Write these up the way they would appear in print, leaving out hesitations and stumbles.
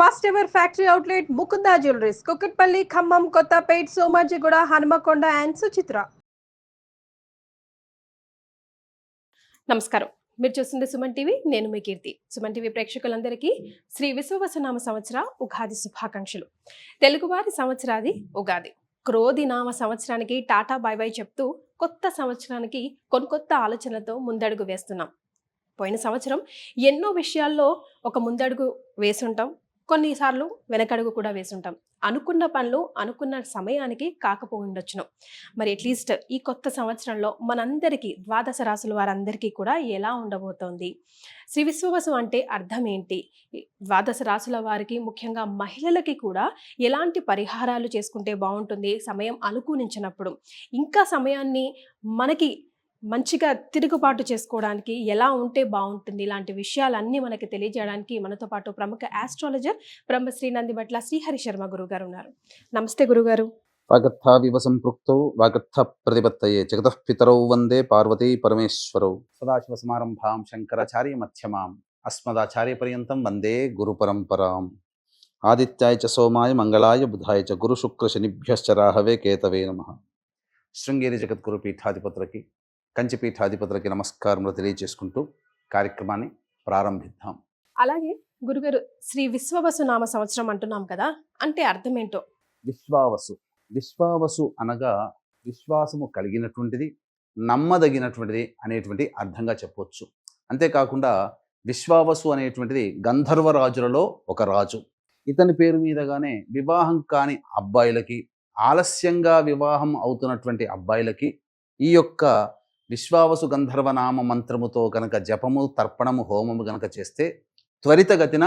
First ever factory outlet Mukunda jewelleries, Kukatpally, Khammam, Kothapet, Somajiguda, Hanumakonda and Suchitra. నమస్కారం, మీరు చూస్తుంది సుమన్ టీవీ. నేను మీ కీర్తి. సుమన్ టీవీ ప్రేక్షకులందరికీ శ్రీ విశ్వవసునామ సంవత్సర ఉగాది శుభాకాంక్షలు. తెలుగువారి సంవత్సరాది ఉగాది. క్రోధి నామ సంవత్సరానికి టాటా బై బై చెప్తూ కొత్త సంవత్సరానికి కొత్త ఆలోచనలతో ముందడుగు వేస్తున్నాం. పోయిన సంవత్సరం ఎన్నో విషయాల్లో ఒక ముందడుగు వేసుంటాం, కొన్నిసార్లు వెనకడుగు కూడా వేసుంటాం. అనుకున్న పనులు అనుకున్న సమయానికి కాకపోయిండొచ్చును. మరి అట్లీస్ట్ ఈ కొత్త సంవత్సరంలో మనందరికీ ద్వాదశ రాశుల వారందరికీ కూడా ఎలా ఉండబోతోంది, శ్రీ విశ్వవసు అంటే అర్థం ఏంటి, ద్వాదశ రాశుల వారికి ముఖ్యంగా మహిళలకి కూడా ఎలాంటి పరిహారాలు చేసుకుంటే బాగుంటుంది, సమయం అనుకూలించినప్పుడు ఇంకా సమయాన్ని మనకి మంచిగా తిరుగుబాటు చేసుకోవడానికి ఎలా ఉంటే బాగుంటుంది, ఇలాంటి విషయాలన్నీ మనకి తెలియజేయడానికి మనతో పాటు ప్రముఖ ఆస్ట్రాలజర్ బ్రహ్మశ్రీ నందిబట్ల శ్రీహరి శర్మ గురుగారు ఉన్నారు. నమస్తే గురుగారు. వాగర్థావివ సంపృక్తౌ వాగర్థ ప్రతిపత్తయే జగతః పితరౌ వందే పార్వతీ పరమేశ్వరౌ. సదాశివ సమారంభాం శంకరాచార్య మధ్యమాం అస్మదాచార్య పర్యంతం వందే గురు పరంపరాం. ఆదిత్యాయ చ సోమాయ మంగళాయ బుధాయ చ గురు శుక్ర శనిభ్యశ్చ రాహవే కేతవే నమః. శృంగేరి జగద్గురు పీఠాధిపతులకి, కంచి పీఠాధిపతులకి నమస్కారములు తెలియజేసుకుంటూ కార్యక్రమాన్ని ప్రారంభిద్దాం. అలాగే గురుగారు, శ్రీ విశ్వవసు నామ సంవత్సరం అంటున్నాం కదా, అంటే అర్థం ఏంటో? విశ్వావసు, విశ్వావసు అనగా విశ్వాసము కలిగినటువంటిది, నమ్మదగినటువంటిది అనేటువంటి అర్థంగా చెప్పవచ్చు. అంతేకాకుండా విశ్వావసు అనేటువంటిది గంధర్వరాజులలో ఒక రాజు. ఇతని పేరు మీదగానే వివాహం కాని అబ్బాయిలకి, ఆలస్యంగా వివాహం అవుతున్నటువంటి అబ్బాయిలకి ఈ యొక్క విశ్వావసు గంధర్వనామ మంత్రముతో కనుక జపము, తర్పణము, హోమము గనక చేస్తే త్వరితగతిన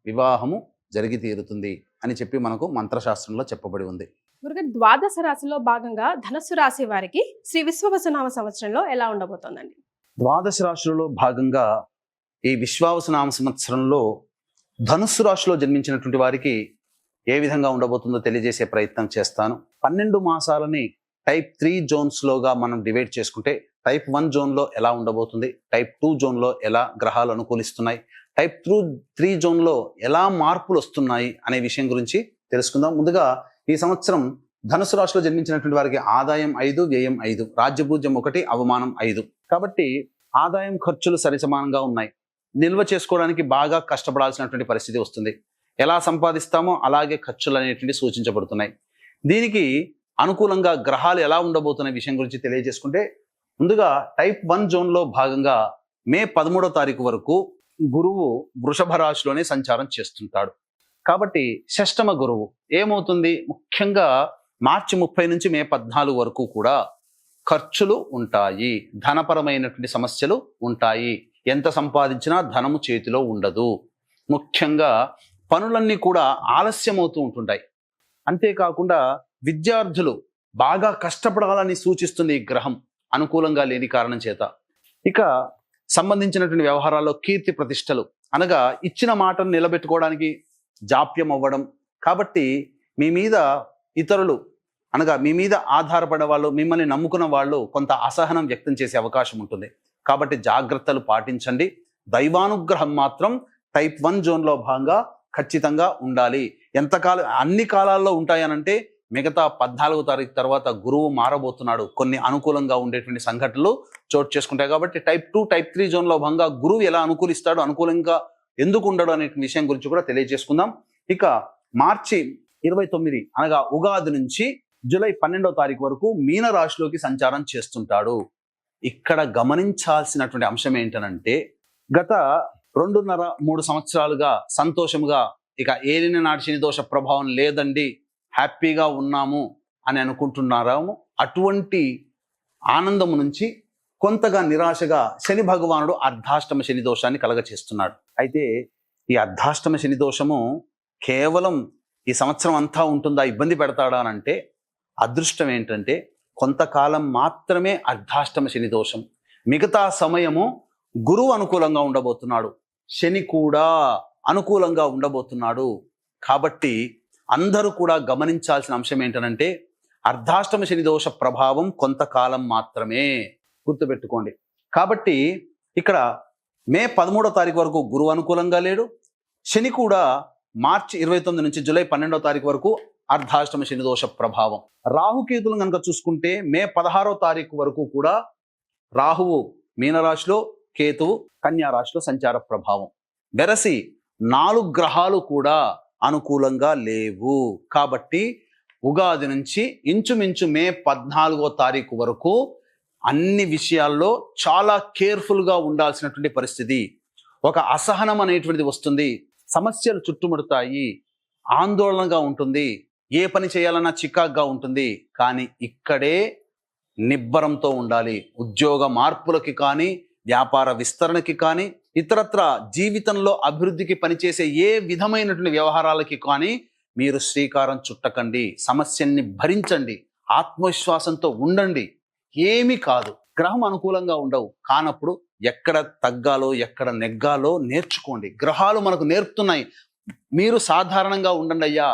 వివాహము జరిగి తీరుతుంది అని చెప్పి మనకు మంత్రశాస్త్రంలో చెప్పబడి ఉంది. గురుగారు, ద్వాదశ రాశిలో భాగంగా ధనస్సు రాశి వారికి శ్రీ విశ్వవసు నామ సంవత్సరంలో ఎలా ఉండబోతోందండి? ద్వాదశ రాశులలో భాగంగా ఈ విశ్వావసు నామ సంవత్సరంలో ధనుస్సు రాశిలో జన్మించినటువంటి వారికి ఏ విధంగా ఉండబోతుందో తెలియజేసే ప్రయత్నం చేస్తాను. 12 మాసాలని టైప్ 3 జోన్స్లోగా మనం డివైడ్ చేసుకుంటే టైప్ 1 జోన్లో ఎలా ఉండబోతుంది, టైప్ 2 జోన్లో ఎలా గ్రహాలు అనుకూలిస్తున్నాయి, టైప్ 3 జోన్లో ఎలా మార్పులు వస్తున్నాయి అనే విషయం గురించి తెలుసుకుందాం. ముందుగా ఈ సంవత్సరం ధనుసు రాశిలో జన్మించినటువంటి వారికి ఆదాయం 5, వ్యయం 5, రాజ్యభూజ్యం 1, అవమానం 5. కాబట్టి ఆదాయం ఖర్చులు సరిసమానంగా ఉన్నాయి. నిల్వ చేసుకోవడానికి బాగా కష్టపడాల్సినటువంటి పరిస్థితి వస్తుంది. ఎలా సంపాదిస్తామో అలాగే ఖర్చులు అనేటువంటి సూచించబడుతున్నాయి. దీనికి అనుకూలంగా గ్రహాలు ఎలా ఉండబోతున్న విషయం గురించి తెలియజేసుకుంటే, ముందుగా టైప్ 1 జోన్లో భాగంగా మే 13వ తారీఖు వరకు గురువు వృషభ రాశిలోనే సంచారం చేస్తుంటాడు. కాబట్టి షష్టమ గురువు ఏమవుతుంది, ముఖ్యంగా మార్చి 30 నుంచి మే 14 వరకు కూడా ఖర్చులు ఉంటాయి, ధనపరమైనటువంటి సమస్యలు ఉంటాయి. ఎంత సంపాదించినా ధనము చేతిలో ఉండదు. ముఖ్యంగా పనులన్నీ కూడా ఆలస్యమవుతూ ఉంటుంటాయి. అంతేకాకుండా విద్యార్థులు బాగా కష్టపడాలని సూచిస్తుంది ఈ గ్రహం అనుకూలంగా లేని కారణం చేత. ఇక సంబంధించినటువంటి వ్యవహారాల్లో కీర్తి ప్రతిష్టలు అనగా ఇచ్చిన మాటను నిలబెట్టుకోవడానికి జాప్యం అవ్వడం. కాబట్టి మీ మీద ఇతరులు అనగా మీ మీద ఆధారపడే వాళ్ళు, మిమ్మల్ని నమ్ముకున్న వాళ్ళు కొంత అసహనం వ్యక్తం చేసే అవకాశం ఉంటుంది. కాబట్టి జాగ్రత్తలు పాటించండి. దైవానుగ్రహం మాత్రం టైప్ 1 జోన్లో భాగంగా ఖచ్చితంగా ఉండాలి. ఎంతకాలం, అన్ని కాలాల్లో ఉంటాయనంటే మిగతా 14వ తారీఖు తర్వాత గురువు మారబోతున్నాడు. కొన్ని అనుకూలంగా ఉండేటువంటి సంఘటనలు చోటు చేసుకుంటాయి. కాబట్టి టైప్ 2, టైప్ 3 జోన్లో భాగంగా గురువు ఎలా అనుకూలిస్తాడు, అనుకూలంగా ఎందుకు ఉండడు అనే విషయం గురించి కూడా తెలియజేసుకుందాం. ఇక మార్చి 29 అనగా ఉగాది నుంచి జూలై 12వ తారీఖు వరకు మీన రాశిలోకి సంచారం చేస్తుంటాడు. ఇక్కడ గమనించాల్సినటువంటి అంశం ఏంటనంటే, గత 2.5-3 సంవత్సరాలుగా సంతోషముగా ఇక ఏలిన నాటి శని దోష ప్రభావం లేదండి, హ్యాపీగా ఉన్నాము అని అనుకుంటున్నారాము. అటువంటి ఆనందము నుంచి కొంతగా నిరాశగా శని భగవానుడు అర్ధాష్టమ శని దోషాన్ని కలగచేస్తున్నాడు. అయితే ఈ అర్ధాష్టమ శని దోషము కేవలం ఈ సంవత్సరం అంతా ఉంటుందా, ఇబ్బంది పెడతాడా అని అంటే, అదృష్టం ఏంటంటే కొంతకాలం మాత్రమే అర్ధాష్టమ శని దోషం. మిగతా సమయము గురువు అనుకూలంగా ఉండబోతున్నాడు, శని కూడా అనుకూలంగా ఉండబోతున్నాడు. కాబట్టి అందరూ కూడా గమనించాల్సిన అంశం ఏంటనంటే, అర్ధాష్టమ శని దోష ప్రభావం కొంతకాలం మాత్రమే, గుర్తుపెట్టుకోండి. కాబట్టి ఇక్కడ మే 13వ తారీఖు వరకు గురువు అనుకూలంగా లేడు, శని కూడా మార్చి 29 నుంచి జూలై 12వ తారీఖు వరకు అర్ధాష్టమ శని దోష ప్రభావం. రాహుకేతులను కనుక చూసుకుంటే మే 16వ తారీఖు వరకు కూడా రాహువు మీనరాశిలో, కేతువు కన్యా రాశిలో సంచార ప్రభావం. వెరసి 4 గ్రహాలు కూడా అనుకూలంగా లేవు. కాబట్టి ఉగాది నుంచి ఇంచుమించు మే 14వ తారీఖు వరకు అన్ని విషయాల్లో చాలా కేర్ఫుల్గా ఉండాల్సినటువంటి పరిస్థితి. ఒక అసహనం అనేటువంటిది వస్తుంది, సమస్యలు చుట్టుముడతాయి, ఆందోళనగా ఉంటుంది, ఏ పని చేయాలన్నా చికాగ్గా ఉంటుంది. కానీ ఇక్కడే నిబ్బరంతో ఉండాలి. ఉద్యోగ మార్పులకి కానీ, వ్యాపార విస్తరణకి కానీ, ఇతరత్ర జీవితంలో అభివృద్ధికి పనిచేసే ఏ విధమైనటువంటి వ్యవహారాలకి కానీ మీరు శ్రీకారం చుట్టకండి. సమస్యల్ని భరించండి, ఆత్మవిశ్వాసంతో ఉండండి. ఏమీ కాదు. గ్రహం అనుకూలంగా ఉండవు కానప్పుడు ఎక్కడ తగ్గాలో ఎక్కడ నెగ్గాలో నేర్చుకోండి. గ్రహాలు మనకు నేర్పుతున్నాయి. మీరు సాధారణంగా ఉండండి అయ్యా,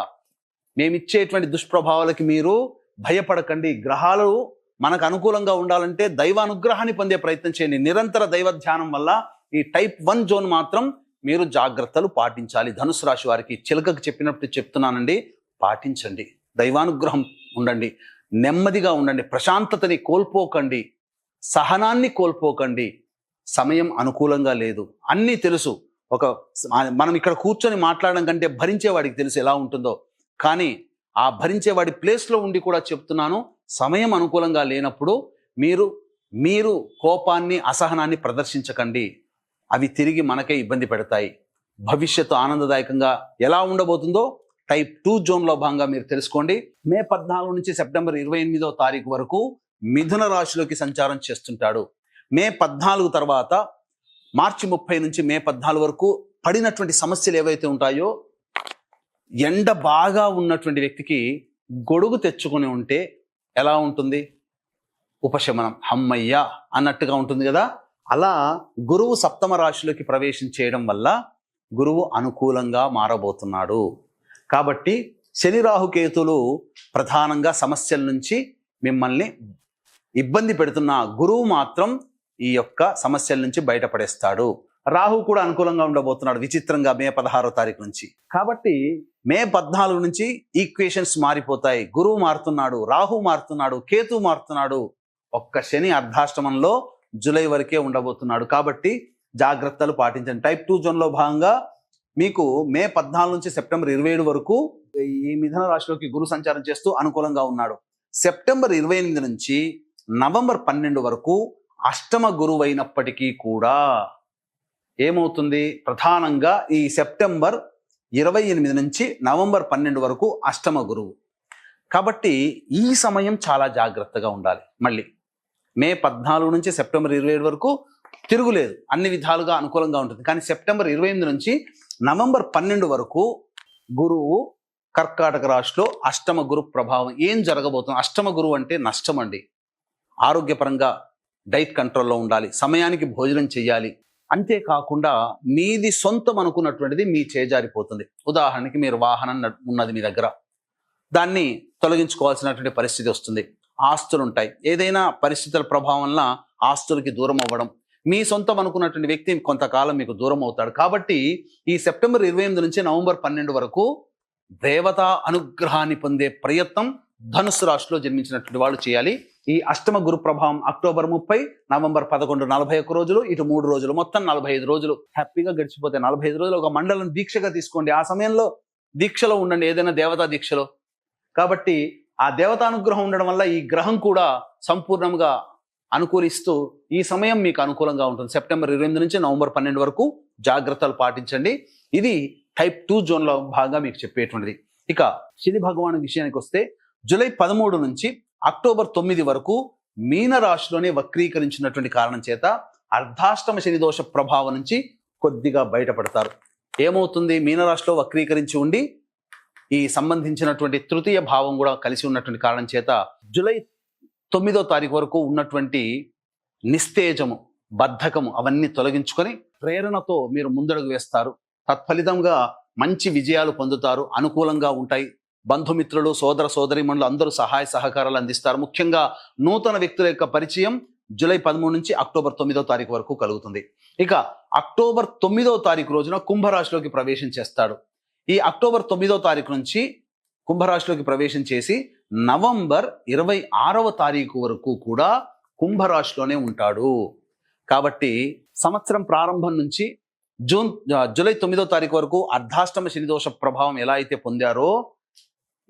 మేమిచ్చేటువంటి దుష్ప్రభావాలకి మీరు భయపడకండి. గ్రహాలు మనకు అనుకూలంగా ఉండాలంటే దైవానుగ్రహాన్ని పొందే ప్రయత్నం చేయండి. నిరంతర దైవ ధ్యానం వల్ల ఈ టైప్ 1 జోన్ మాత్రం మీరు జాగ్రత్తలు పాటించాలి. ధనుసు రాశి వారికి చిలకకు చెప్పినప్పుడు చెప్తున్నానండి, పాటించండి. దైవానుగ్రహం ఉండండి, నెమ్మదిగా ఉండండి, ప్రశాంతతని కోల్పోకండి, సహనాన్ని కోల్పోకండి. సమయం అనుకూలంగా లేదు, అన్నీ తెలుసు. మనం ఇక్కడ కూర్చొని మాట్లాడడం కంటే భరించేవాడికి తెలుసు ఎలా ఉంటుందో. కానీ ఆ భరించేవాడి ప్లేస్లో ఉండి కూడా చెప్తున్నాను, సమయం అనుకూలంగా లేనప్పుడు మీరు కోపాన్ని, అసహనాన్ని ప్రదర్శించకండి. అవి తిరిగి మనకే ఇబ్బంది పెడతాయి. భవిష్యత్తు ఆనందదాయకంగా ఎలా ఉండబోతుందో టైప్ 2 జోన్లో భాగంగా మీరు తెలుసుకోండి. మే 14 నుంచి సెప్టెంబర్ 28వ తారీఖు వరకు మిథున రాశిలోకి సంచారం చేస్తుంటాడు. మే 14 తర్వాత మార్చి 30 నుంచి మే 14 వరకు పడినటువంటి సమస్యలు ఏవైతే ఉంటాయో, ఎండ బాగా ఉన్నటువంటి వ్యక్తికి గొడుగు తెచ్చుకొని ఉంటే ఎలా ఉంటుంది? ఉపశమనం, హమ్మయ్య అన్నట్టుగా ఉంటుంది కదా. అలా గురువు సప్తమ రాశిలోకి ప్రవేశం చేయడం వల్ల గురువు అనుకూలంగా మారబోతున్నాడు. కాబట్టి శని రాహుకేతులు ప్రధానంగా సమస్యల నుంచి మిమ్మల్ని ఇబ్బంది పెడుతున్న గురువు మాత్రం ఈ యొక్క సమస్యల నుంచి బయటపడేస్తాడు. రాహు కూడా అనుకూలంగా ఉండబోతున్నాడు విచిత్రంగా మే 16వ తారీఖు నుంచి. కాబట్టి మే 14 నుంచి ఈక్వేషన్స్ మారిపోతాయి. గురువు మారుతున్నాడు, రాహు మారుతున్నాడు, కేతు మారుతున్నాడు. ఒక్క శని అర్ధాష్టమంలో జూలై వరకే ఉండబోతున్నాడు. కాబట్టి జాగ్రత్తలు పాటించండి. టైప్ 2 జోన్లో భాగంగా మీకు మే 14 నుంచి సెప్టెంబర్ 27 వరకు ఈ మిథున రాశిలోకి గురు సంచారం చేస్తూ అనుకూలంగా ఉన్నాడు. సెప్టెంబర్ 28 నుంచి నవంబర్ 12 వరకు అష్టమ గురువు అయినప్పటికీ కూడా ఏమవుతుంది? ప్రధానంగా ఈ సెప్టెంబర్ 28 నుంచి నవంబర్ 12 వరకు అష్టమ గురువు. కాబట్టి ఈ సమయం చాలా జాగ్రత్తగా ఉండాలి. మళ్ళీ మే 14 నుంచి సెప్టెంబర్ 27 వరకు తిరుగులేదు, అన్ని విధాలుగా అనుకూలంగా ఉంటుంది. కానీ సెప్టెంబర్ 28 నుంచి నవంబర్ 12 వరకు గురువు కర్కాటక రాశిలో అష్టమ గురు ప్రభావం. ఏం జరగబోతుంది? అష్టమ గురువు అంటే నష్టం అండి. ఆరోగ్యపరంగా డైట్ కంట్రోల్లో ఉండాలి, సమయానికి భోజనం చేయాలి. అంతేకాకుండా మీది సొంతం అనుకున్నటువంటిది మీ చేజారిపోతుంది. ఉదాహరణకి మీరు వాహనం ఉన్నది మీ దగ్గర, దాన్ని తొలగించుకోవాల్సినటువంటి పరిస్థితి వస్తుంది. ఆస్తులు ఉంటాయి, ఏదైనా పరిస్థితుల ప్రభావం వల్ల ఆస్తులకి దూరం అవ్వడం, మీ సొంతం అనుకున్నటువంటి వ్యక్తి కొంతకాలం మీకు దూరం అవుతాడు. కాబట్టి ఈ సెప్టెంబర్ 28 నుంచి నవంబర్ 12 వరకు దేవతా అనుగ్రహాన్ని పొందే ప్రయత్నం ధనుస్సు రాశిలో జన్మించినటువంటి వాళ్ళు చేయాలి. ఈ అష్టమ గురు ప్రభావం అక్టోబర్ 30, నవంబర్ 11, 41 రోజులు, ఇటు 3 రోజులు, మొత్తం 45 రోజులు హ్యాపీగా గడిచిపోతాయి. 45 రోజులు ఒక మండలం దీక్షగా తీసుకోండి. ఆ సమయంలో దీక్షలో ఉండండి, ఏదైనా దేవతా దీక్షలో. కాబట్టి ఆ దేవతానుగ్రహం ఉండడం వల్ల ఈ గ్రహం కూడా సంపూర్ణంగా అనుకూలిస్తూ ఈ సమయం మీకు అనుకూలంగా ఉంటుంది. సెప్టెంబర్ 28 నుంచి నవంబర్ 12 వరకు జాగ్రత్తలు పాటించండి. ఇది టైప్ 2 జోన్లో భాగంగా మీకు చెప్పేటువంటిది. ఇక శని భగవాను విషయానికి వస్తే జూలై 13 నుంచి అక్టోబర్ 9 వరకు మీన రాశిలోనే వక్రీకరించినటువంటి కారణం చేత అర్ధాష్టమ శని దోష ప్రభావం నుంచి కొద్దిగా బయటపడతారు. ఏమవుతుంది? మీనరాశిలో వక్రీకరించి ఉండి ఈ సంబంధించినటువంటి తృతీయ భావం కూడా కలిసి ఉన్నటువంటి కారణం చేత జూలై 9వ తారీఖు వరకు ఉన్నటువంటి నిస్తేజము, బద్ధకము అవన్నీ తొలగించుకొని ప్రేరణతో మీరు ముందడుగు వేస్తారు. తత్ఫలితంగా మంచి విజయాలు పొందుతారు, అనుకూలంగా ఉంటాయి. బంధుమిత్రులు, సోదర సోదరీమణులు అందరూ సహాయ సహకారాలు అందిస్తారు. ముఖ్యంగా నూతన వ్యక్తుల యొక్క పరిచయం జూలై 13 నుంచి అక్టోబర్ 9వ తారీఖు వరకు కలుగుతుంది. ఇక అక్టోబర్ 9వ తారీఖు రోజున కుంభరాశిలోకి ప్రవేశం చేస్తాడు. ఈ అక్టోబర్ 9వ తారీఖు నుంచి కుంభరాశిలోకి ప్రవేశం చేసి నవంబర్ 26వ తారీఖు వరకు కూడా కుంభరాశిలోనే ఉంటాడు. కాబట్టి సంవత్సరం ప్రారంభం నుంచి జూలై 9వ తారీఖు వరకు అర్ధాష్టమ శనిదోష ప్రభావం ఎలా అయితే పొందారో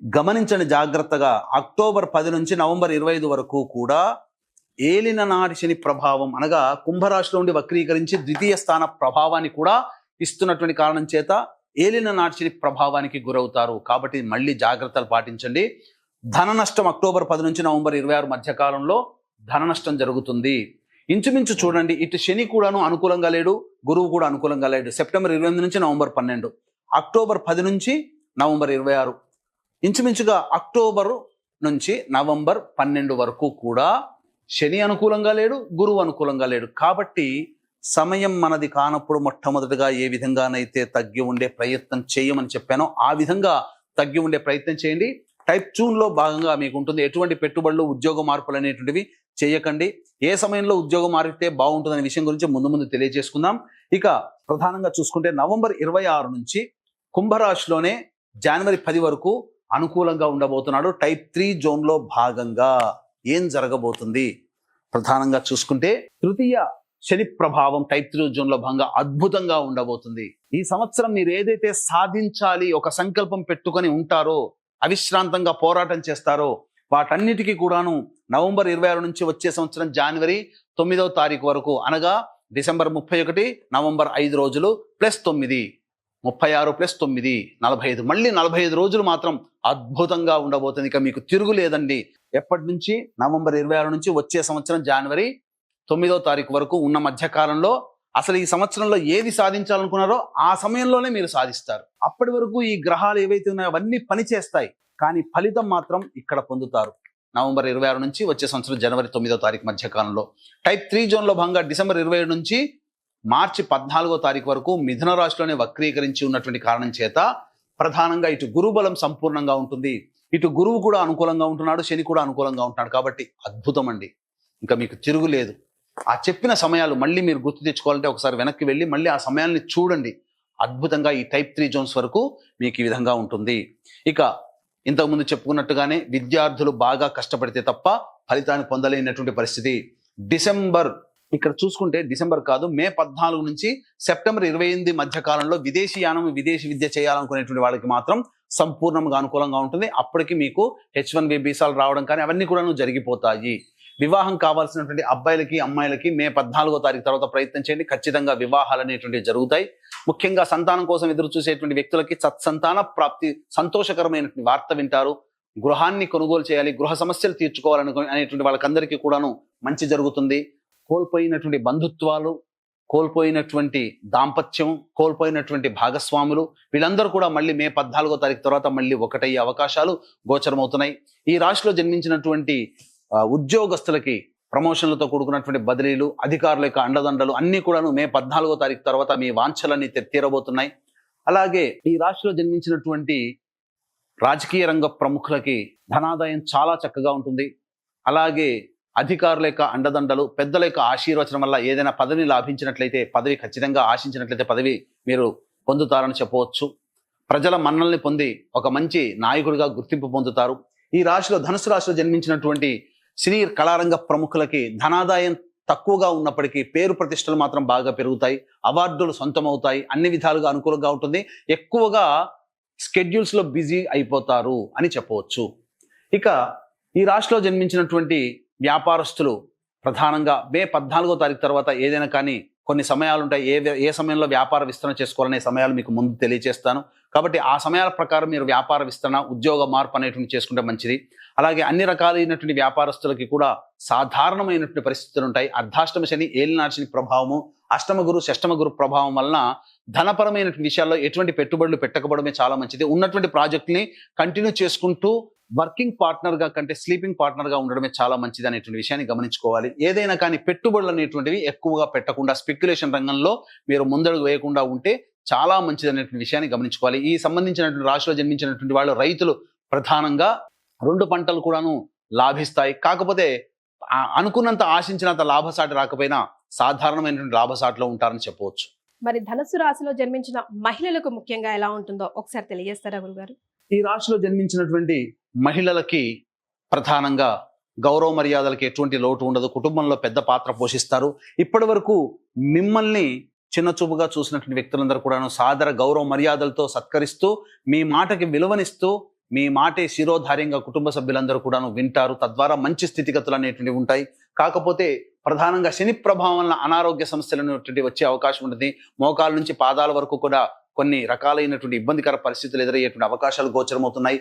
గమనించండి జాగ్రత్తగా. అక్టోబర్ 10 నుంచి నవంబర్ 25 వరకు కూడా ఏలిన నాటి శని ప్రభావం అనగా కుంభరాశిలో ఉండి వక్రీకరించి ద్వితీయ స్థాన ప్రభావాన్ని కూడా ఇస్తున్నటువంటి కారణం చేత ఏలిన నాటి శని ప్రభావానికి గురవుతారు. కాబట్టి మళ్ళీ జాగ్రత్తలు పాటించండి. ధన నష్టం అక్టోబర్ 10 నుంచి నవంబర్ 26 మధ్య కాలంలో ధన నష్టం జరుగుతుంది. ఇంచుమించు చూడండి, ఇటు శని కూడాను అనుకూలంగా లేడు, గురువు కూడా అనుకూలంగా లేడు. సెప్టెంబర్ 28 నుంచి నవంబర్ 12, అక్టోబర్ 10 నుంచి నవంబర్ 26, ఇంచుమించుగా అక్టోబర్ నుంచి నవంబర్ 12 వరకు కూడా శని అనుకూలంగా లేడు, గురువు అనుకూలంగా లేడు. కాబట్టి సమయం మనది కానప్పుడు మొట్టమొదటిగా ఏ విధంగానైతే తగ్గి ఉండే ప్రయత్నం చేయమని చెప్పానో ఆ విధంగా తగ్గి ఉండే ప్రయత్నం చేయండి. టైప్ 2లో భాగంగా మీకు ఉంటుంది. ఎటువంటి పెట్టుబడులు, ఉద్యోగ మార్పులు అనేటువంటివి చేయకండి. ఏ సమయంలో ఉద్యోగం మారితే బాగుంటుందనే విషయం గురించి ముందు తెలియజేసుకుందాం. ఇక ప్రధానంగా చూసుకుంటే నవంబర్ 26 నుంచి కుంభరాశిలోనే జనవరి 10 వరకు అనుకూలంగా ఉండబోతున్నాడు. టైప్ 3 జోన్లో భాగంగా ఏం జరగబోతుంది ప్రధానంగా చూసుకుంటే తృతీయ శని ప్రభావం టైప్ 3 జోన్లో భాగంగా అద్భుతంగా ఉండబోతుంది. ఈ సంవత్సరం మీరు ఏదైతే సాధించాలి ఒక సంకల్పం పెట్టుకొని ఉంటారో, అవిశ్రాంతంగా పోరాటం చేస్తారో వాటన్నిటికీ కూడాను నవంబర్ 26 నుంచి వచ్చే సంవత్సరం జనవరి 9వ తారీఖు వరకు అనగా డిసెంబర్ 31, నవంబర్ 5 రోజులు ప్లస్ 9, 36 ప్లస్ 9 45, మళ్ళీ 45 రోజులు మాత్రం అద్భుతంగా ఉండబోతుంది. ఇక మీకు తిరుగు లేదండి. ఎప్పటి నుంచి? నవంబర్ 26 నుంచి వచ్చే సంవత్సరం జనవరి 9వ తారీఖు వరకు ఉన్న మధ్య కాలంలో అసలు ఈ సంవత్సరంలో ఏది సాధించాలనుకున్నారో ఆ సమయంలోనే మీరు సాధిస్తారు. అప్పటి వరకు ఈ గ్రహాలు ఏవైతే ఉన్నాయో అవన్నీ పనిచేస్తాయి, కానీ ఫలితం మాత్రం ఇక్కడ పొందుతారు. నవంబర్ 26 నుంచి వచ్చే సంవత్సరం జనవరి 9వ తారీఖు మధ్య కాలంలో టైప్ 3 జోన్లో భాగంగా డిసెంబర్ 27 నుంచి మార్చి 14వ తారీఖు వరకు మిథున రాశిలోనే వక్రీకరించి ఉన్నటువంటి కారణం చేత ప్రధానంగా ఇటు గురు బలం సంపూర్ణంగా ఉంటుంది, ఇటు గురువు కూడా అనుకూలంగా ఉంటున్నాడు, శని కూడా అనుకూలంగా ఉంటున్నాడు. కాబట్టి అద్భుతం అండి. ఇంకా మీకు తిరుగులేదు. ఆ చెప్పిన సమయాలు మళ్ళీ మీరు గుర్తు తెచ్చుకోవాలంటే ఒకసారి వెనక్కి వెళ్ళి మళ్ళీ ఆ సమయాల్ని చూడండి. అద్భుతంగా ఈ టైప్ 3 జోన్స్ వరకు మీకు ఈ విధంగా ఉంటుంది. ఇక ఇంతకుముందు చెప్పుకున్నట్టుగానే విద్యార్థులు బాగా కష్టపడితే తప్ప ఫలితాన్ని పొందలేనటువంటి పరిస్థితి. డిసెంబర్ ఇక్కడ చూసుకుంటే డిసెంబర్ కాదు, మే 14 నుంచి సెప్టెంబర్ 28 మధ్య కాలంలో విదేశీ యానం, విదేశీ విద్య చేయాలనుకునేటువంటి వాళ్ళకి మాత్రం సంపూర్ణంగా అనుకూలంగా ఉంటుంది. అప్పటికి మీకు H1B వీసాలు రావడం కానీ అవన్నీ కూడా జరిగిపోతాయి. వివాహం కావాల్సినటువంటి అబ్బాయిలకి, అమ్మాయిలకి మే 14వ తారీఖు తర్వాత ప్రయత్నం చేయండి. ఖచ్చితంగా వివాహాలు అనేటువంటివి జరుగుతాయి. ముఖ్యంగా సంతానం కోసం ఎదురు చూసేటువంటి వ్యక్తులకి సత్సంతాన ప్రాప్తి, సంతోషకరమైనటువంటి వార్త వింటారు. గృహాన్ని కొనుగోలు చేయాలి, గృహ సమస్యలు తీర్చుకోవాలనేటువంటి వాళ్ళకందరికీ కూడాను మంచి జరుగుతుంది. కోల్పోయినటువంటి బంధుత్వాలు, కోల్పోయినటువంటి దాంపత్యం, కోల్పోయినటువంటి భాగస్వాములు వీళ్ళందరూ కూడా మళ్ళీ మే 14వ తారీఖు తర్వాత మళ్ళీ ఒకటయ్యే అవకాశాలు గోచరమవుతున్నాయి. ఈ రాశిలో జన్మించినటువంటి ఉద్యోగస్తులకి ప్రమోషన్లతో కూడుకున్నటువంటి బదిలీలు, అధికారుల యొక్క అండదండలు అన్నీ కూడాను మే 14వ తారీఖు తర్వాత మీ వాంఛలన్నీ తీరబోతున్నాయి. అలాగే ఈ రాశిలో జన్మించినటువంటి రాజకీయ రంగ ప్రముఖులకి ధనాదాయం చాలా చక్కగా ఉంటుంది. అలాగే అధికారుల యొక్క అండదండలు, పెద్దల యొక్క ఆశీర్వచనం వల్ల ఏదైనా పదవిని లాభించినట్లయితే, పదవి ఖచ్చితంగా ఆశించినట్లయితే పదవి మీరు పొందుతారని చెప్పవచ్చు. ప్రజల మన్నల్ని పొంది ఒక మంచి నాయకుడిగా గుర్తింపు పొందుతారు. ఈ రాశిలో ధనుసు రాశిలో జన్మించినటువంటి సినీ కళారంగ ప్రముఖులకి ధనాదాయం తక్కువగా ఉన్నప్పటికీ పేరు ప్రతిష్టలు మాత్రం బాగా పెరుగుతాయి, అవార్డులు సొంతమవుతాయి, అన్ని విధాలుగా అనుకూలంగా ఉంటుంది. ఎక్కువగా స్కెడ్యూల్స్లో బిజీ అయిపోతారు అని చెప్పవచ్చు. ఇక ఈ రాశిలో జన్మించినటువంటి వ్యాపారస్తులు ప్రధానంగా మే 14వ తారీఖు తర్వాత ఏదైనా కానీ కొన్ని సమయాలు ఉంటాయి, ఏ సమయంలో వ్యాపార విస్తరణ చేసుకోవాలనే సమయాలు మీకు ముందు తెలియజేస్తాను. కాబట్టి ఆ సమయాల ప్రకారం మీరు వ్యాపార విస్తరణ, ఉద్యోగ మార్పు అనేటువంటి చేసుకుంటే మంచిది. అలాగే అన్ని రకాలైనటువంటి వ్యాపారస్తులకి కూడా సాధారణమైనటువంటి పరిస్థితులు ఉంటాయి. అర్ధాష్టమ శని, ఏలినాటి శని ప్రభావము, అష్టమ గురు, షష్టమ గురు ప్రభావం వలన ధనపరమైనటువంటి విషయాల్లో ఎటువంటి పెట్టుబడులు పెట్టకపోవడమే చాలా మంచిది. ఉన్నటువంటి ప్రాజెక్టుని కంటిన్యూ చేసుకుంటూ వర్కింగ్ పార్ట్నర్గా కంటే స్లీపింగ్ పార్ట్నర్గా ఉండడమే చాలా మంచిది అనేటువంటి విషయాన్ని గమనించుకోవాలి. ఏదైనా కానీ పెట్టుబడులు అనేటువంటివి ఎక్కువగా పెట్టకుండా స్పెక్యులేషన్ రంగంలో మీరు ముందడుగు వేయకుండా ఉంటే చాలా మంచిది అనేటువంటి విషయాన్ని గమనించుకోవాలి. ఈ సంబంధించినటువంటి రాశిలో జన్మించినటువంటి వాళ్ళు రైతులు ప్రధానంగా 2 పంటలు కూడాను లాభిస్తాయి. కాకపోతే అనుకున్నంత ఆశించినంత లాభసాటి రాకపోయినా సాధారణమైనటువంటి లాభసాటిలో ఉంటారని చెప్పవచ్చు. మరి ధనుస్సు రాశిలో జన్మించిన మహిళలకు ముఖ్యంగా ఎలా ఉంటుందో ఒకసారి తెలియజేస్తారా గురుగారు? ఈ రాశిలో జన్మించినటువంటి మహిళలకి ప్రధానంగా గౌరవ మర్యాదలకి ఎటువంటి లోటు ఉండదు. కుటుంబంలో పెద్ద పాత్ర పోషిస్తారు. ఇప్పటి వరకు మిమ్మల్ని చిన్నచూపుగా చూసినటువంటి వ్యక్తులందరూ కూడాను సాదర గౌరవ మర్యాదలతో సత్కరిస్తూ, మీ మాటకి విలువనిస్తూ, మీ మాటే శిరోధార్యంగా కుటుంబ సభ్యులందరూ కూడాను వింటారు. తద్వారా మంచి స్థితిగతులు అనేటువంటివి ఉంటాయి. కాకపోతే ప్రధానంగా శని ప్రభావం వలన అనారోగ్య సమస్యలు అనేటువంటి వచ్చే అవకాశం ఉంటుంది. మోకాల నుంచి పాదాల వరకు కూడా కొన్ని రకాలైనటువంటి ఇబ్బందికర పరిస్థితులు ఎదురయ్యేటువంటి అవకాశాలు గోచరమవుతున్నాయి.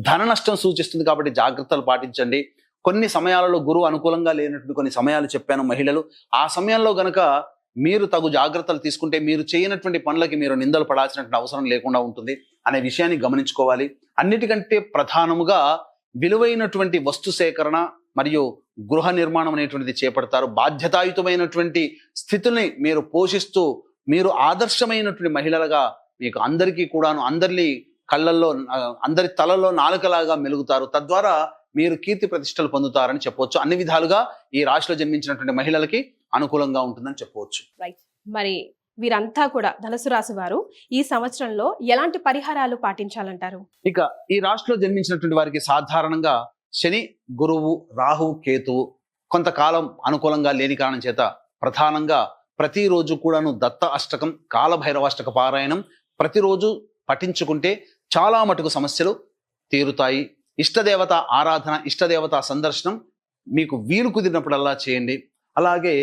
ధన నష్టం సూచిస్తుంది కాబట్టి జాగ్రత్తలు పాటించండి. కొన్ని సమయాలలో గురువు అనుకూలంగా లేనటువంటి కొన్ని సమయాలు చెప్పాను మహిళలు. ఆ సమయంలో గనక మీరు తగు జాగ్రత్తలు తీసుకుంటే మీరు చేయనటువంటి పనులకి మీరు నిందలు పడాల్సినటువంటి అవసరం లేకుండా ఉంటుంది అనే విషయాన్ని గమనించుకోవాలి. అన్నిటికంటే ప్రధానముగా విలువైనటువంటి వస్తు సేకరణ మరియు గృహ నిర్మాణం అనేటువంటిది చేపడతారు. బాధ్యతాయుతమైనటువంటి స్థితిని మీరు పోషిస్తూ, మీరు ఆదర్శమైనటువంటి మహిళలుగా మీకు అందరికీ కూడాను అందరి కళ్ళల్లో అందరి తలలో నాలుకలాగా మెలుగుతారు. తద్వారా మీరు కీర్తి ప్రతిష్టలు పొందుతారని చెప్పవచ్చు. అన్ని విధాలుగా ఈ రాశిలో జన్మించినటువంటి మహిళలకి అనుకూలంగా ఉంటుందని చెప్పవచ్చు. రైట్. మరి వీరంతా కూడా ధనుసు రాశి వారు ఈ సంవత్సరంలో ఎలాంటి పరిహారాలు పాటించాలంటారు? ఇక ఈ రాశిలో జన్మించినటువంటి వారికి సాధారణంగా శని, గురువు, రాహు, కేతువు కొంతకాలం అనుకూలంగా లేని కారణం చేత ప్రధానంగా ప్రతిరోజు కూడాను దత్త అష్టకం, కాలభైరవాష్టక పారాయణం ప్రతిరోజు పఠించుకుంటే చాలా మటుకు సమస్యలు తీరుతాయి. ఇష్టదేవత ఆరాధన, ఇష్టదేవత సందర్శనం మీకు వీలు కుదిరినప్పుడల్లా చేయండి. అలాగే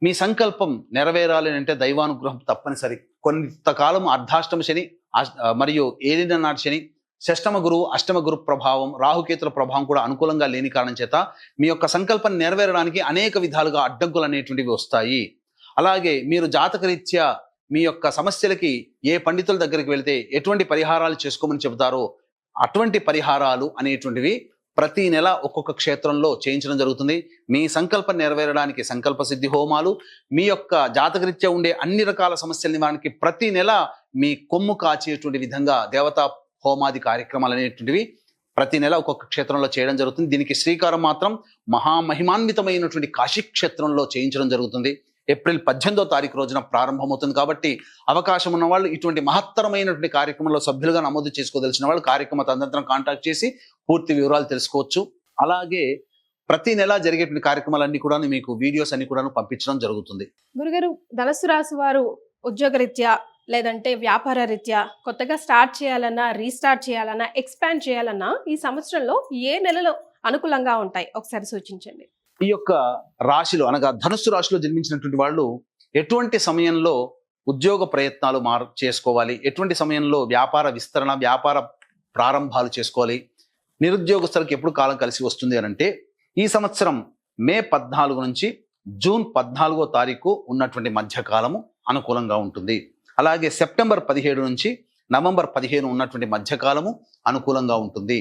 మీ సంకల్పం నెరవేరాలి అంటే దైవానుగ్రహం తప్పనిసరి. కొంతకాలం అర్ధాష్టమ శని మరియు ఏలిన నాటి శని, షష్టమ గురువు, అష్టమ గురు ప్రభావం, రాహుకేతుల ప్రభావం కూడా అనుకూలంగా లేని కారణం చేత మీ యొక్క సంకల్పం నెరవేరడానికి అనేక విధాలుగా అడ్డంకులు అనేటువంటివి వస్తాయి. అలాగే మీరు జాతకరీత్యా మీ యొక్క సమస్యలకి ఏ పండితుల దగ్గరికి వెళితే ఎటువంటి పరిహారాలు చేసుకోమని చెబుతారో అటువంటి పరిహారాలు అనేటువంటివి ప్రతి నెల ఒక్కొక్క క్షేత్రంలో చేయించడం జరుగుతుంది. మీ సంకల్పం నెరవేరడానికి సంకల్ప సిద్ధి హోమాలు, మీ యొక్క జాతకరీత్యా ఉండే అన్ని రకాల సమస్యల నివారణకి ప్రతి నెల మీ కొమ్ము కాచేటువంటి విధంగా దేవతా హోమాది కార్యక్రమాలు అనేటువంటివి ప్రతి నెల ఒక్కొక్క క్షేత్రంలో చేయడం జరుగుతుంది. దీనికి శ్రీకారం మాత్రం మహామహిమాన్వితమైనటువంటి కాశీ క్షేత్రంలో చేయించడం జరుగుతుంది. ఏప్రిల్ 18వ తారీఖు రోజున ప్రారంభమవుతుంది. కాబట్టి అవకాశం ఉన్న వాళ్ళు ఇటువంటి మహత్తరమైనటువంటి కార్యక్రమంలో సభ్యులుగా నమోదు చేసుకోదలిచిన వాళ్ళు కార్యక్రమ తదనంతరం కాంటాక్ట్ చేసి పూర్తి వివరాలు తెలుసుకోవచ్చు. అలాగే ప్రతి నెల జరిగేటువంటి కార్యక్రమాలన్నీ కూడా మీకు వీడియోస్ అన్ని కూడా పంపించడం జరుగుతుంది. గురుగారు, ధనుసు రాశి వారు ఉద్యోగరీత్యా లేదంటే వ్యాపార రీత్యా కొత్తగా స్టార్ట్ చేయాలన్నా, రీస్టార్ట్ చేయాలన్నా, ఎక్స్పాండ్ చేయాలన్నా ఈ సంవత్సరంలో ఏ నెలలో అనుకూలంగా ఉంటాయి ఒకసారి సూచించండి. ఈ యొక్క రాశిలో అనగా ధనుస్సు రాశిలో జన్మించినటువంటి వాళ్ళు ఎటువంటి సమయంలో ఉద్యోగ ప్రయత్నాలు చేసుకోవాలి, ఎటువంటి సమయంలో వ్యాపార విస్తరణ, వ్యాపార ప్రారంభాలు చేసుకోవాలి, నిరుద్యోగస్తులకు ఎప్పుడు కాలం కలిసి వస్తుంది అని అంటే ఈ సంవత్సరం మే 14 నుంచి జూన్ 14వ తారీఖు ఉన్నటువంటి మధ్యకాలము అనుకూలంగా ఉంటుంది. అలాగే సెప్టెంబర్ 17 నుంచి నవంబర్ 15 ఉన్నటువంటి మధ్యకాలము అనుకూలంగా ఉంటుంది.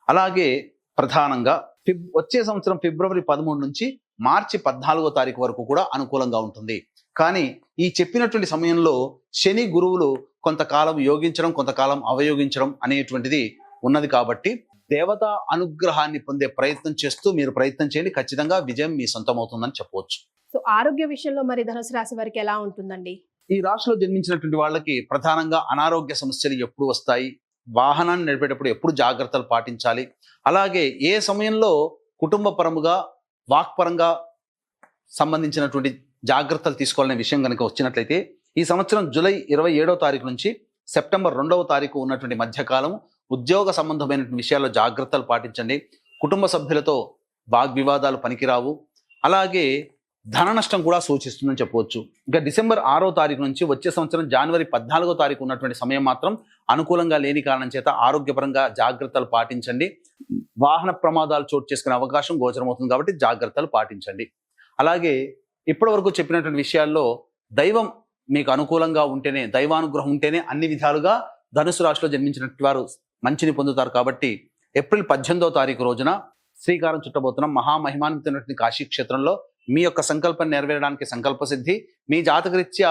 అలాగే ప్రధానంగా వచ్చే సంవత్సరం ఫిబ్రవరి 13 నుంచి మార్చి 14వ తారీఖు వరకు కూడా అనుకూలంగా ఉంటుంది. కానీ ఈ చెప్పినటువంటి సమయంలో శని, గురువులు కొంతకాలం యోగించడం, కొంతకాలం అవయోగించడం అనేటువంటిది ఉన్నది. కాబట్టి దేవతా అనుగ్రహాన్ని పొందే ప్రయత్నం చేస్తూ మీరు ప్రయత్నం చేయండి. ఖచ్చితంగా విజయం మీ సొంతం అవుతుందని చెప్పవచ్చు. సో ఆరోగ్య విషయంలో మరి ధనుసు రాశి వారికి ఎలా ఉంటుందండి? ఈ రాశిలో జన్మించినటువంటి వాళ్ళకి ప్రధానంగా అనారోగ్య సమస్యలు ఎప్పుడు వస్తాయి, వాహనాన్ని నడిపేటప్పుడు ఎప్పుడు జాగ్రత్తలు పాటించాలి, అలాగే ఏ సమయంలో కుటుంబ పరముగా వాక్పరంగా సంబంధించినటువంటి జాగ్రత్తలు తీసుకోవాలనే విషయం కనుక వచ్చినట్లయితే ఈ సంవత్సరం జూలై 27వ తారీఖు నుంచి సెప్టెంబర్ 2వ తారీఖు ఉన్నటువంటి మధ్యకాలం ఉద్యోగ సంబంధమైనటువంటి విషయాల్లో జాగ్రత్తలు పాటించండి. కుటుంబ సభ్యులతో వాగ్వివాదాలు పనికిరావు. అలాగే ధన నష్టం కూడా సూచిస్తుందని చెప్పవచ్చు. ఇంకా డిసెంబర్ 6వ తారీఖు నుంచి వచ్చే సంవత్సరం జనవరి 14వ తారీఖు ఉన్నటువంటి సమయం మాత్రం అనుకూలంగా లేని కారణం చేత ఆరోగ్యపరంగా జాగ్రత్తలు పాటించండి. వాహన ప్రమాదాలు చోటు చేసుకునే అవకాశం గోచరమవుతుంది కాబట్టి జాగ్రత్తలు పాటించండి. అలాగే ఇప్పటి వరకు చెప్పినటువంటి విషయాల్లో దైవం మీకు అనుకూలంగా ఉంటేనే, దైవానుగ్రహం ఉంటేనే అన్ని విధాలుగా ధనుసు రాశిలో జన్మించినటువంటి వారు మంచిని పొందుతారు. కాబట్టి ఏప్రిల్ 18వ తారీఖు రోజున శ్రీకారం చుట్టబోతున్నాం మహామహిమాన్వితమైనటువంటి కాశీ క్షేత్రంలో. మీ యొక్క సంకల్పం నెరవేరడానికి సంకల్ప సిద్ధి, మీ జాతకరీత్యా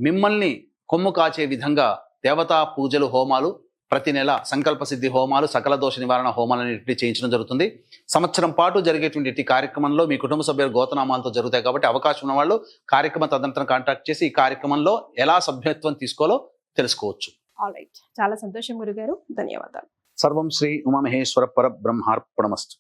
మిమ్మల్ని కొమ్ము కాచే విధంగా దేవతా పూజలు, హోమాలు ప్రతి నెల సంకల్ప సిద్ధి హోమాలు, సకల దోష నివారణ హోమాలన్నింటినీ చేయించడం జరుగుతుంది. సంవత్సరం పాటు జరిగేటువంటి ఈ కార్యక్రమంలో మీ కుటుంబ సభ్యుల గోతనామాలతో జరుగుతాయి కాబట్టి అవకాశం ఉన్న వాళ్ళు కార్యక్రమ తదనంతరం కాంటాక్ట్ చేసి ఈ కార్యక్రమంలో ఎలా సభ్యత్వం తీసుకోవాలో తెలుసుకోవచ్చు. ఆల్ రైట్, చాలా సంతోషం గురుగారు, ధన్యవాదాలు. సర్వం శ్రీ ఉమామహేశ్వర పరబ్రహ్మార్పణమస్తు.